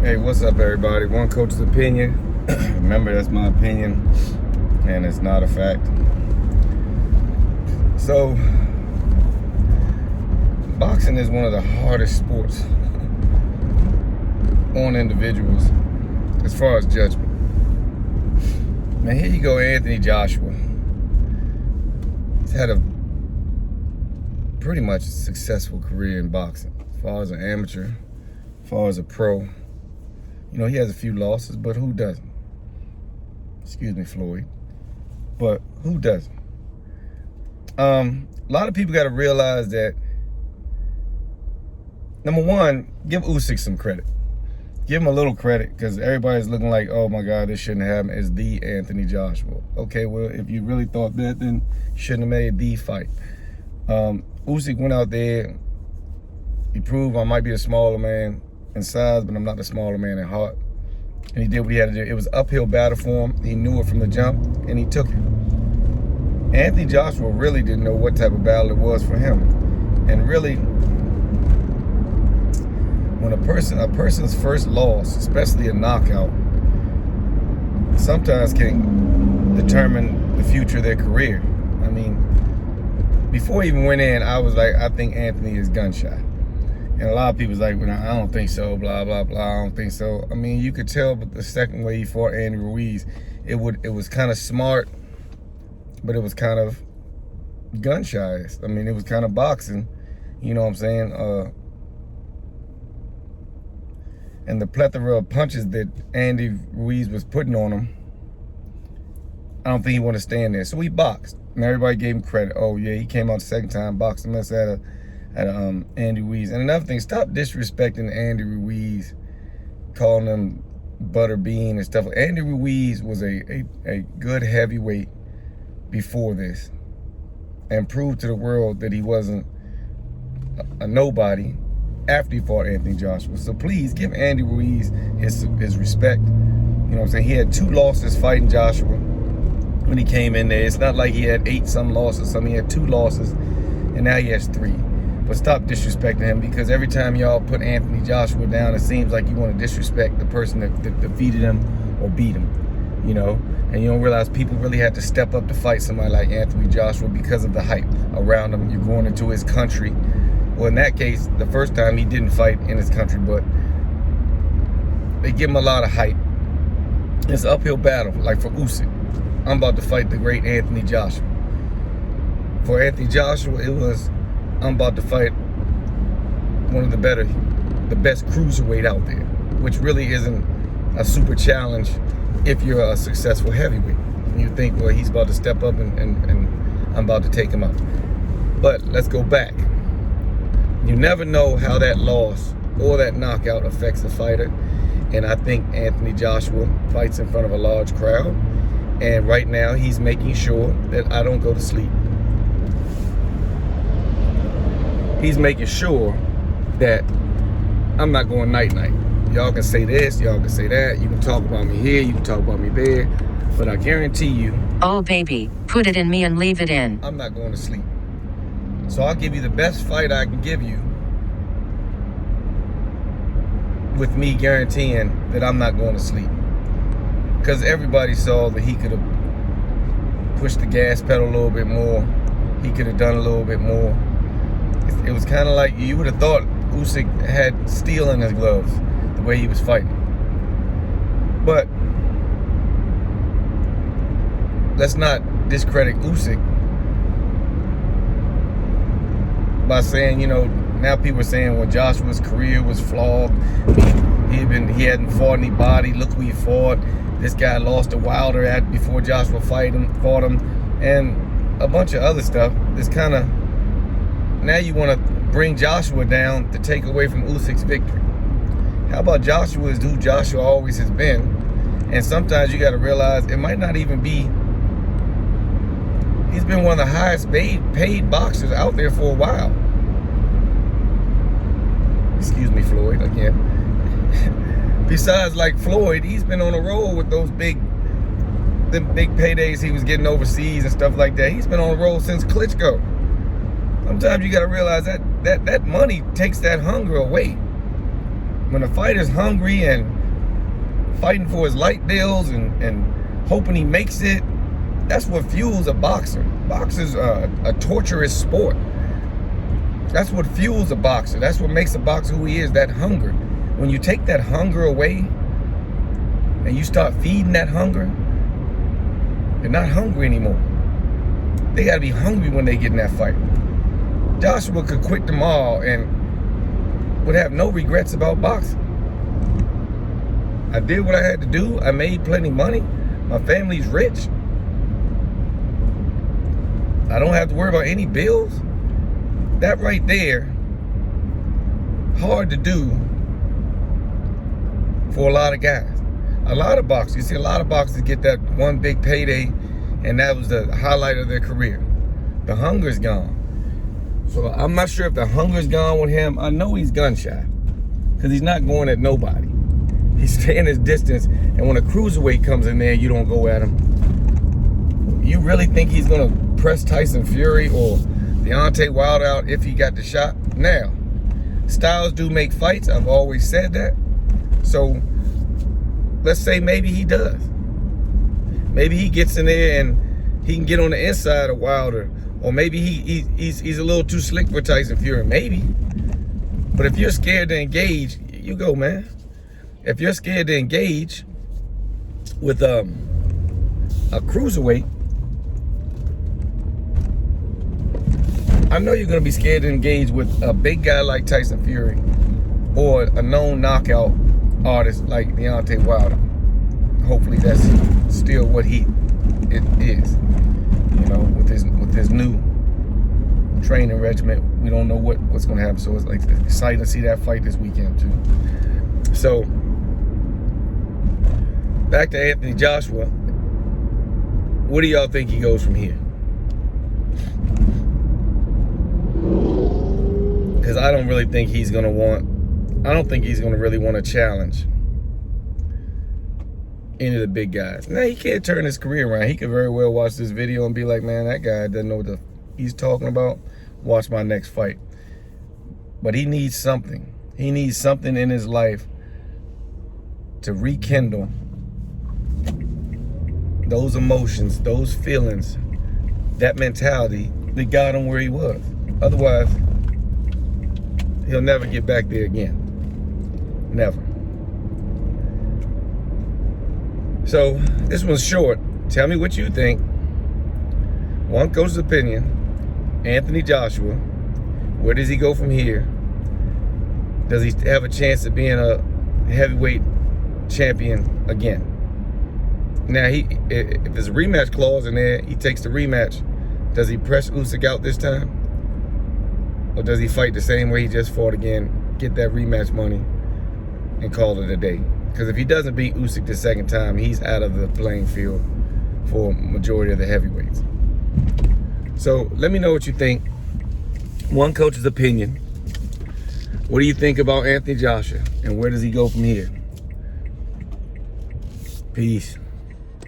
Hey, what's up, everybody? One coach's opinion. Remember, that's my opinion, and it's not a fact. So, boxing is one of the hardest sports on individuals as far as judgment. Now, here you go, Anthony Joshua. He's had a pretty much successful career in boxing, as far as an amateur, as far as a pro. You know, he has a few losses, but who doesn't? Excuse me, Floyd. But who doesn't? A lot of people got to realize that, number one, give Usyk some credit. Give him a little credit, because everybody's looking like, oh my God, this shouldn't happen. It's the Anthony Joshua. Okay, well, if you really thought that, then you shouldn't have made the fight. Usyk went out there. He proved I might be a smaller man in size, but I'm not the smaller man in heart. And he did what he had to do. It was an uphill battle for him. He knew it from the jump, and he took it. Anthony Joshua really didn't know what type of battle it was for him. And really, when a person's first loss, especially a knockout, sometimes can determine the future of their career. I mean, before he even went in, I was like, I think Anthony is gun shy. And a lot of people's like, well, I don't think so, blah, blah, blah, I don't think so. I mean, you could tell but the second way he fought Andy Ruiz, it was kind of smart, but it was kind of gun shy. I mean, it was kind of boxing, you know what I'm saying? And the plethora of punches that Andy Ruiz was putting on him, I don't think he wanted to stand there. So he boxed, and everybody gave him credit. Oh yeah, he came out the second time, boxed him at Andy Ruiz. And another thing, stop disrespecting Andy Ruiz, calling him Butterbean and stuff. Andy Ruiz was a good heavyweight before this, and proved to the world that he wasn't a nobody after he fought Anthony Joshua. So please give Andy Ruiz his respect. You know what I'm saying? He had 2 losses fighting Joshua when he came in there. It's not like he had 8 some losses. He had 2 losses, and now he has 3. But stop disrespecting him, because every time y'all put Anthony Joshua down, it seems like you want to disrespect the person that defeated him or beat him, you know? And you don't realize people really had to step up to fight somebody like Anthony Joshua because of the hype around him. You're going into his country. Well, in that case, the first time he didn't fight in his country, but they give him a lot of hype. It's an uphill battle, like for Usyk. I'm about to fight the great Anthony Joshua. For Anthony Joshua, it was, I'm about to fight one of the best cruiserweight out there, which really isn't a super challenge if you're a successful heavyweight. And you think, well, he's about to step up and I'm about to take him out. But let's go back. You never know how that loss or that knockout affects the fighter. And I think Anthony Joshua fights in front of a large crowd. And right now, he's making sure that I don't go to sleep. He's making sure that I'm not going night-night. Y'all can say this, y'all can say that. You can talk about me here, you can talk about me there. But I guarantee you, oh baby, put it in me and leave it in. I'm not going to sleep. So I'll give you the best fight I can give you, with me guaranteeing that I'm not going to sleep. Because everybody saw that he could have pushed the gas pedal a little bit more. He could have done a little bit more. It was kind of like you would have thought Usyk had steel in his gloves, the way he was fighting. But let's not discredit Usyk by saying, you know, now people are saying, well, Joshua's career was flawed. He hadn't fought anybody. Look who he fought. This guy lost to Wilder before Joshua fought him, and a bunch of other stuff. It's kind of, now you want to bring Joshua down to take away from Usyk's victory. How about Joshua is who Joshua always has been? And sometimes you got to realize it might not even be. He's been one of the highest paid boxers out there for a while. Excuse me, Floyd, again. Besides, like Floyd, he's been on a roll with those big paydays he was getting overseas and stuff like that. He's been on a roll since Klitschko. Sometimes you got to realize that money takes that hunger away. When a fighter's hungry and fighting for his light bills and hoping he makes it. That's what fuels a boxer. Boxers are a torturous sport. That's what fuels a boxer. That's what makes a boxer who he is, that hunger. When you take that hunger away and you start feeding that hunger, they're not hungry anymore. They gotta be hungry when they get in that fight. Joshua could quit tomorrow and would have no regrets about boxing. I did what I had to do. I made plenty of money. My family's rich. I don't have to worry about any bills. That right there, hard to do for a lot of guys. A lot of boxers, you see a lot of boxers get that one big payday and that was the highlight of their career. The hunger's gone. So I'm not sure if the hunger's gone with him. I know he's gun shy because he's not going at nobody. He's staying his distance, and when a cruiserweight comes in there, you don't go at him. You really think he's gonna press Tyson Fury or Deontay Wilder out if he got the shot? Now, styles do make fights. I've always said that. So let's say maybe he does. Maybe he gets in there and he can get on the inside of Wilder, or maybe he's a little too slick for Tyson Fury. Maybe. But if you're scared to engage, you go, man. If you're scared to engage with a cruiserweight, I know you're gonna be scared to engage with a big guy like Tyson Fury or a known knockout artist like Deontay Wilder. Hopefully that's still what it is. You know, with his new training regimen, we don't know what's gonna happen. So it's like exciting to see that fight this weekend too. So back to Anthony Joshua. What do y'all think he goes from here? Because I don't really think he's gonna really want to challenge any of the big guys. Now, he can't turn his career around. He could very well watch this video and be like, man, that guy doesn't know what he's talking about. Watch my next fight. But he needs something. He needs something in his life to rekindle those emotions, those feelings, that mentality that got him where he was. Otherwise, he'll never get back there again. Never. So this one's short. Tell me what you think. One coach's opinion. Anthony Joshua. Where does he go from here? Does he have a chance of being a heavyweight champion again? Now, if there's a rematch clause in there, he takes the rematch. Does he press Usyk out this time? Or does he fight the same way he just fought again, get that rematch money, and call it a day? Because if he doesn't beat Usyk the second time, he's out of the playing field for majority of the heavyweights. So let me know what you think. One coach's opinion. What do you think about Anthony Joshua? And where does he go from here? Peace.